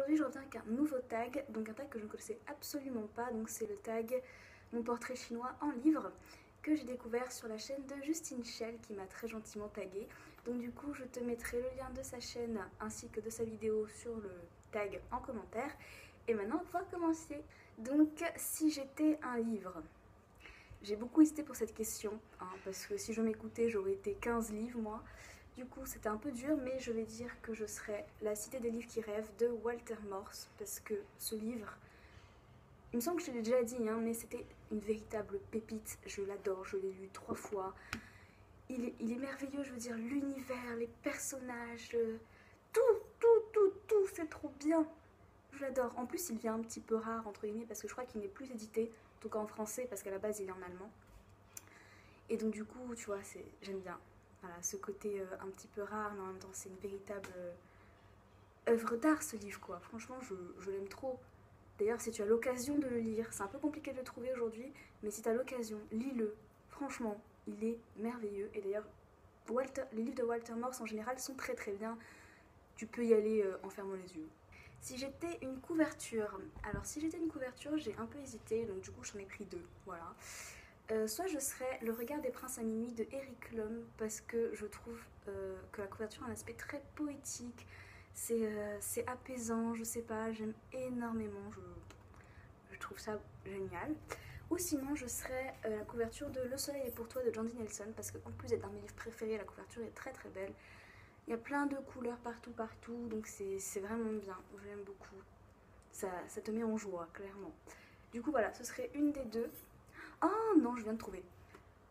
aujourd'hui je reviens avec un nouveau tag, donc un tag que je ne connaissais absolument pas, donc c'est le tag Mon portrait chinois en livre que j'ai découvert sur la chaîne de Justine Shell qui m'a très gentiment tagué. Donc du coup je te mettrai le lien de sa chaîne ainsi que de sa vidéo sur le tag en commentaire. Et maintenant on va pouvoir commencer. Donc si j'étais un livre, j'ai beaucoup hésité pour cette question, parce que si je m'écoutais j'aurais été 15 livres moi. Du coup c'était un peu dur, mais je vais dire que je serais La Cité des livres qui rêvent de Walter Morse, parce que ce livre, il me semble que je l'ai déjà dit, mais c'était une véritable pépite. Je l'adore, je l'ai lu 3 fois. Il est merveilleux, je veux dire, l'univers, les personnages, tout, c'est trop bien. Je l'adore. En plus, il vient un petit peu rare, entre guillemets, parce que je crois qu'il n'est plus édité, en tout cas en français, parce qu'à la base, il est en allemand. Et donc, du coup, tu vois, j'aime bien. Voilà, ce côté un petit peu rare, mais en même temps, c'est une véritable œuvre d'art, ce livre, quoi. Franchement, je l'aime trop. D'ailleurs, si tu as l'occasion de le lire, c'est un peu compliqué de le trouver aujourd'hui, mais si tu as l'occasion, lis-le. Franchement, il est merveilleux. Et d'ailleurs, les livres de Walter Morse en général sont très très bien. Tu peux y aller en fermant les yeux. Si j'étais une couverture, alors si j'étais une couverture, j'ai un peu hésité, donc du coup j'en ai pris 2, voilà. Soit je serais Le regard des princes à minuit de Eric Lhomme, parce que je trouve que la couverture a un aspect très poétique, c'est apaisant, je sais pas, j'aime énormément, je trouve ça génial. Ou sinon je serais la couverture de Le soleil est pour toi de Jandy Nelson, parce qu'en plus d'être un de mes livres préférés, la couverture est très très belle. Il y a plein de couleurs partout, donc c'est vraiment bien, je l'aime beaucoup. Ça te met en joie, clairement. Du coup voilà, ce serait une des 2. Oh non, je viens de trouver.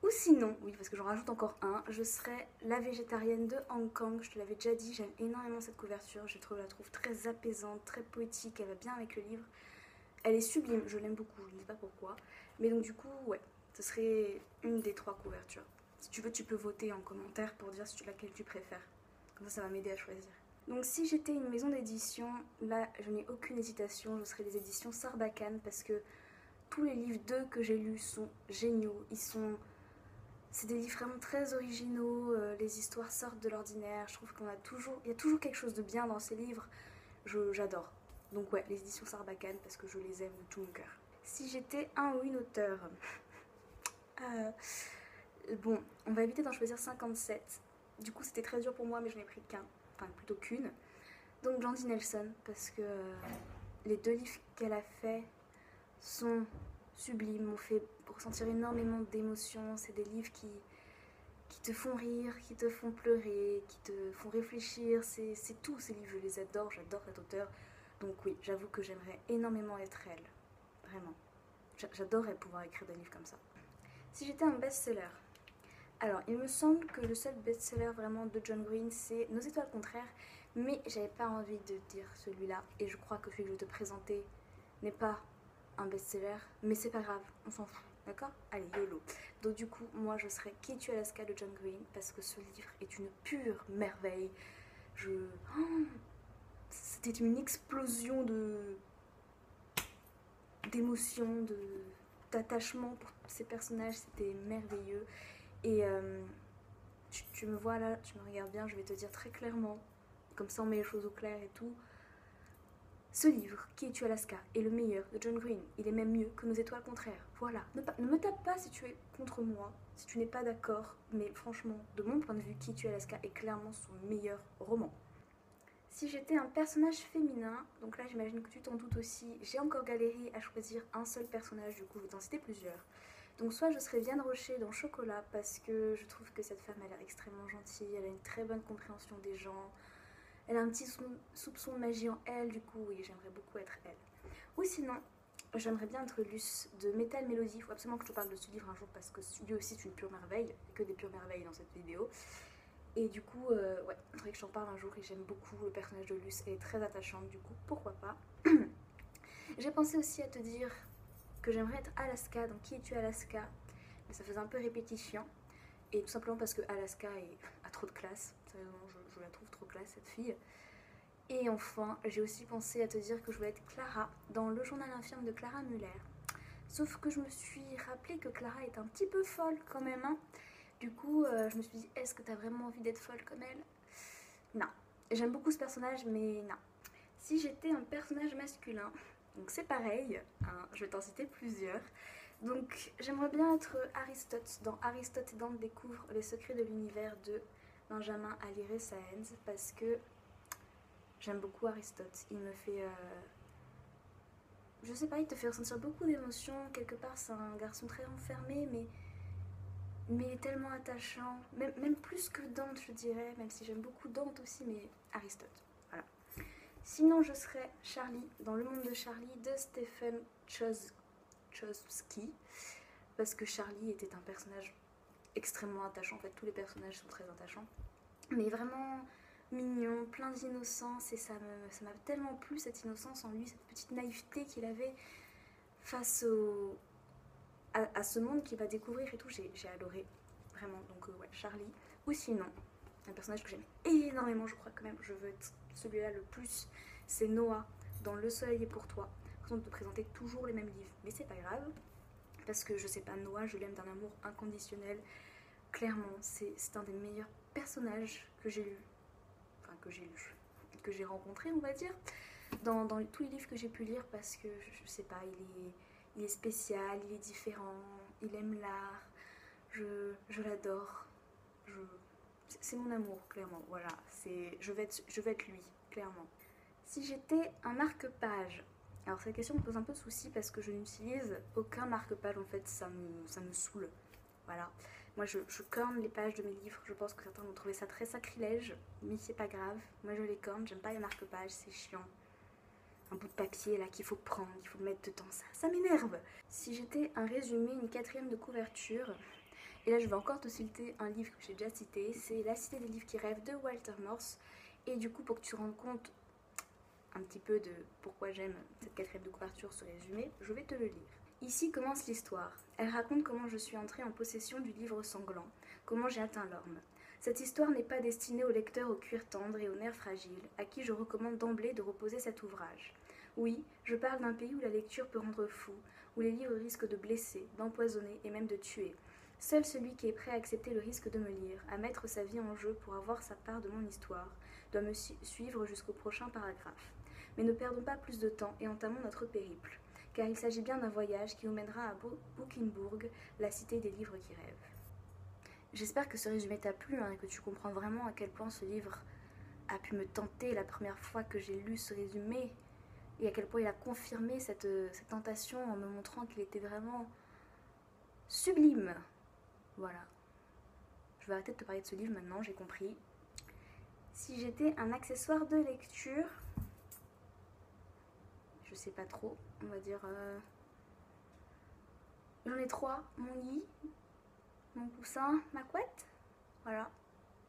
Ou sinon, oui, parce que j'en rajoute encore un, je serais La végétarienne de Hong Kong. Je te l'avais déjà dit, j'aime énormément cette couverture. Je la trouve très apaisante, très poétique, elle va bien avec le livre. Elle est sublime, je l'aime beaucoup, je ne sais pas pourquoi. Mais donc du coup, ouais, ce serait une des 3 couvertures. Si tu veux, tu peux voter en commentaire pour dire laquelle tu préfères. Comme ça va m'aider à choisir. Donc si j'étais une maison d'édition, là je n'ai aucune hésitation, je serais les éditions Sarbacane, parce que tous les livres d'eux que j'ai lus sont géniaux. C'est des livres vraiment très originaux, les histoires sortent de l'ordinaire, je trouve il y a toujours quelque chose de bien dans ces livres, j'adore. Donc ouais, les éditions Sarbacane, parce que je les aime de tout mon cœur. Si j'étais un ou une auteure, bon, on va éviter d'en choisir 57. Du coup, c'était très dur pour moi, mais je n'ai pris qu'un, enfin plutôt qu'une. Donc Jandy Nelson, parce que les 2 livres qu'elle a fait sont sublimes, m'ont fait ressentir énormément d'émotions. C'est des livres qui te font rire, qui te font pleurer, qui te font réfléchir. C'est tout ces livres, je les adore, j'adore cet auteur. Donc oui, j'avoue que j'aimerais énormément être elle, vraiment. J'adorerais pouvoir écrire des livres comme ça. Si j'étais un best-seller, alors il me semble que le seul best-seller vraiment de John Green c'est Nos étoiles contraires, mais j'avais pas envie de dire celui-là, et je crois que celui que je vais te présenter n'est pas un best-seller, mais c'est pas grave, on s'en fout, d'accord? Allez, YOLO. Donc du coup, moi je serais Qui tue Alaska de John Green, parce que ce livre est une pure merveille. C'était une explosion d'émotions, d'attachement pour ces personnages, c'était merveilleux. Et tu me vois là, tu me regardes bien, je vais te dire très clairement, comme ça on met les choses au clair et tout. Ce livre, Qui es-tu Alaska, est le meilleur de John Green. Il est même mieux que Nos étoiles contraires. Voilà. Ne me tape pas si tu es contre moi, si tu n'es pas d'accord. Mais franchement, de mon point de vue, Qui es-tu Alaska est clairement son meilleur roman. Si j'étais un personnage féminin, donc là j'imagine que tu t'en doutes aussi, j'ai encore galéré à choisir un seul personnage, du coup je vais t'en citer plusieurs. Donc soit je serais Vianne Rocher dans Chocolat, parce que je trouve que cette femme a l'air extrêmement gentille, elle a une très bonne compréhension des gens. Elle a un petit soupçon de magie en elle, du coup, oui, j'aimerais beaucoup être elle. Ou sinon, j'aimerais bien être Luce de Metal Melody. Il faut absolument que je te parle de ce livre un jour parce que lui aussi c'est une pure merveille. Il n'y a que des pures merveilles dans cette vidéo. Et du coup, ouais, il faudrait que je t'en parle un jour et j'aime beaucoup le personnage de Luce. Elle est très attachante, du coup, pourquoi pas. J'ai pensé aussi à te dire que j'aimerais être Alaska, donc Qui es-tu Alaska? Mais ça faisait un peu répétition. Et tout simplement parce que Alaska a trop de classe. Sérieusement, je la trouve trop classe, cette fille. Et enfin, j'ai aussi pensé à te dire que je voulais être Clara dans Le journal infirme de Clara Muller. Sauf que je me suis rappelé que Clara est un petit peu folle quand même. Du coup, je me suis dit, est-ce que t'as vraiment envie d'être folle comme elle? Non. J'aime beaucoup ce personnage, mais non. Si j'étais un personnage masculin, donc c'est pareil, hein, je vais t'en citer plusieurs. Donc j'aimerais bien être Aristote. Dans Aristote et Dante découvrent les secrets de l'univers de Benjamin Alire Sáenz parce que j'aime beaucoup Aristote. Il me fait... je sais pas, il te fait ressentir beaucoup d'émotions. Quelque part, c'est un garçon très renfermé, mais tellement attachant. Même plus que Dante, je dirais, même si j'aime beaucoup Dante aussi, mais Aristote. Voilà. Sinon, je serais Charlie, dans Le Monde de Charlie, de Stephen Chbosky, parce que Charlie était un personnage extrêmement attachant. En fait, tous les personnages sont très attachants, mais vraiment mignon, plein d'innocence, et ça m'a tellement plu, cette innocence en lui, cette petite naïveté qu'il avait face à ce monde qu'il va découvrir et tout. J'ai adoré, vraiment. Donc ouais, Charlie. Ou sinon, un personnage que j'aime énormément, je crois quand même, je veux être celui-là le plus, c'est Noah dans Le Soleil est pour toi. Par de présenter toujours les mêmes livres, mais c'est pas grave, parce que je sais pas, Noah, je l'aime d'un amour inconditionnel. Clairement, c'est un des meilleurs personnages que j'ai lu, enfin que j'ai rencontré, on va dire, dans tous les livres que j'ai pu lire, parce que je sais pas, il est spécial, il est différent, il aime l'art, je l'adore, c'est mon amour, clairement, voilà, je vais être lui, clairement. Si j'étais un marque-page, alors cette question me pose un peu de souci parce que je n'utilise aucun marque-page, en fait, ça me saoule, voilà. Moi, je corne les pages de mes livres. Je pense que certains vont trouver ça très sacrilège, mais c'est pas grave. Moi, je les corne. J'aime pas les marque-pages, c'est chiant. Un bout de papier là qu'il faut prendre, qu'il faut mettre dedans, ça m'énerve. Si j'étais un résumé, une quatrième de couverture, et là je vais encore te citer un livre que j'ai déjà cité, c'est La Cité des livres qui rêvent de Walter Morse. Et du coup, pour que tu te rendes compte un petit peu de pourquoi j'aime cette quatrième de couverture, ce résumé, je vais te le lire. Ici commence l'histoire. Elle raconte comment je suis entrée en possession du livre sanglant, comment j'ai atteint l'orme. Cette histoire n'est pas destinée au lecteur au cuir tendre et aux nerfs fragiles, à qui je recommande d'emblée de reposer cet ouvrage. Oui, je parle d'un pays où la lecture peut rendre fou, où les livres risquent de blesser, d'empoisonner et même de tuer. Seul celui qui est prêt à accepter le risque de me lire, à mettre sa vie en jeu pour avoir sa part de mon histoire, doit me suivre jusqu'au prochain paragraphe. Mais ne perdons pas plus de temps et entamons notre périple, car il s'agit bien d'un voyage qui nous mènera à Bokenburg, la cité des livres qui rêvent. J'espère que ce résumé t'a plu, et que tu comprends vraiment à quel point ce livre a pu me tenter la première fois que j'ai lu ce résumé, et à quel point il a confirmé cette tentation en me montrant qu'il était vraiment sublime. Voilà. Je vais arrêter de te parler de ce livre maintenant, j'ai compris. Si j'étais un accessoire de lecture, je sais pas trop, on va dire... J'en ai 3, mon lit, mon coussin, ma couette, voilà.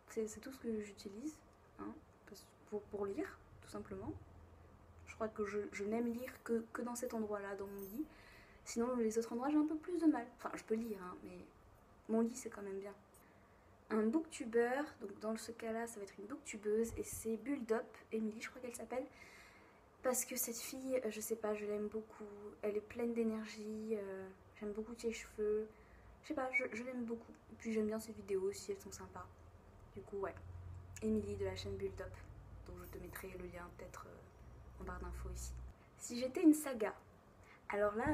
C'est tout ce que j'utilise, hein, pour lire, tout simplement. Je crois que je n'aime lire que dans cet endroit-là, dans mon lit. Sinon, les autres endroits, j'ai un peu plus de mal. Enfin, je peux lire, hein, mais mon lit, c'est quand même bien. Un booktubeur, donc dans ce cas-là, ça va être une booktubeuse, et c'est Bulldop, Emily, je crois qu'elle s'appelle. Parce que cette fille, je sais pas, je l'aime beaucoup. Elle est pleine d'énergie, j'aime beaucoup ses cheveux. Je sais pas, je l'aime beaucoup. Et puis j'aime bien ses vidéos aussi, elles sont sympas. Du coup, ouais. Emily de la chaîne Bulldop, dont je te mettrai le lien peut-être en barre d'infos ici. Si j'étais une saga, alors là,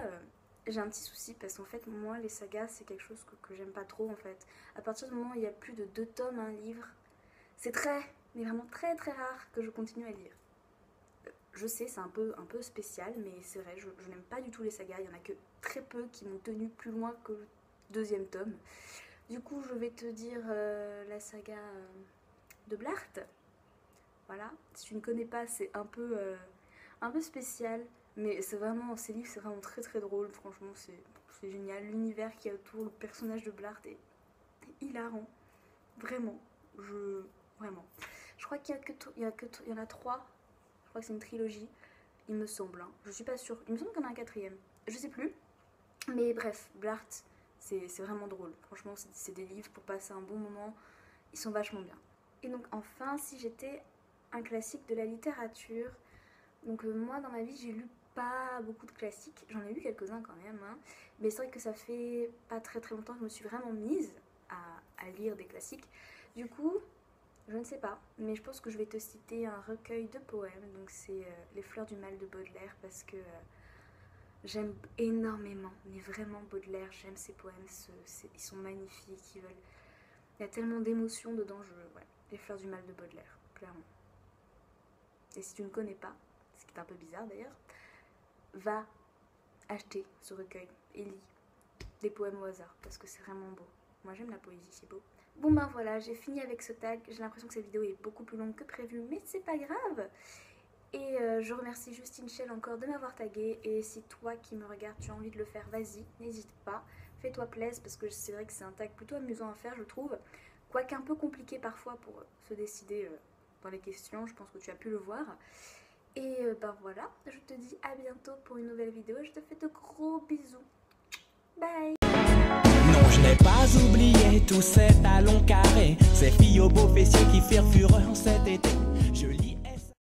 j'ai un petit souci parce qu'en fait, moi, les sagas, c'est quelque chose que j'aime pas trop en fait. À partir du moment où il y a plus de 2 tomes, un livre, c'est mais vraiment très très rare que je continue à lire. Je sais, c'est un peu spécial, mais c'est vrai, je n'aime pas du tout les sagas. Il y en a que très peu qui m'ont tenu plus loin que le 2e tome. Du coup, je vais te dire la saga de Blart. Voilà, si tu ne connais pas, c'est un peu spécial, mais c'est vraiment, ces livres, c'est vraiment très très drôle. Franchement, c'est génial. L'univers qu'il y a autour, le personnage de Blart est hilarant. Vraiment, vraiment. Je crois qu'il y en a 3. Je crois que c'est une trilogie, il me semble. Hein. Je suis pas sûre. Il me semble qu'il y en a un 4e. Je sais plus. Mais bref, Blart, c'est vraiment drôle. Franchement, c'est des livres pour passer un bon moment. Ils sont vachement bien. Et donc enfin, si j'étais un classique de la littérature, donc moi dans ma vie j'ai lu pas beaucoup de classiques, j'en ai lu quelques-uns quand même, hein. Mais c'est vrai que ça fait pas très très longtemps que je me suis vraiment mise à lire des classiques. Du coup, Je ne sais pas, mais je pense que je vais te citer un recueil de poèmes. Donc c'est Les Fleurs du Mal de Baudelaire parce que j'aime énormément, mais vraiment Baudelaire, j'aime ses poèmes, ils sont magnifiques, il y a tellement d'émotions dedans, ouais, Les Fleurs du Mal de Baudelaire, clairement. Et si tu ne connais pas, ce qui est un peu bizarre d'ailleurs, va acheter ce recueil et lis des poèmes au hasard, parce que c'est vraiment beau. Moi j'aime la poésie, c'est beau. Bon ben voilà, j'ai fini avec ce tag, j'ai l'impression que cette vidéo est beaucoup plus longue que prévu, mais c'est pas grave. Et je remercie Justine Shell encore de m'avoir tagué. Et si toi qui me regardes, tu as envie de le faire, vas-y, n'hésite pas. Fais-toi plaisir parce que c'est vrai que c'est un tag plutôt amusant à faire, je trouve. Quoique un peu compliqué parfois pour se décider dans les questions, je pense que tu as pu le voir. Et ben voilà, je te dis à bientôt pour une nouvelle vidéo. Je te fais de gros bisous. Bye! Non, je n'ai pas oublié tous ces talons carrés, ces filles aux beaux fessiers qui firent fureur cet été.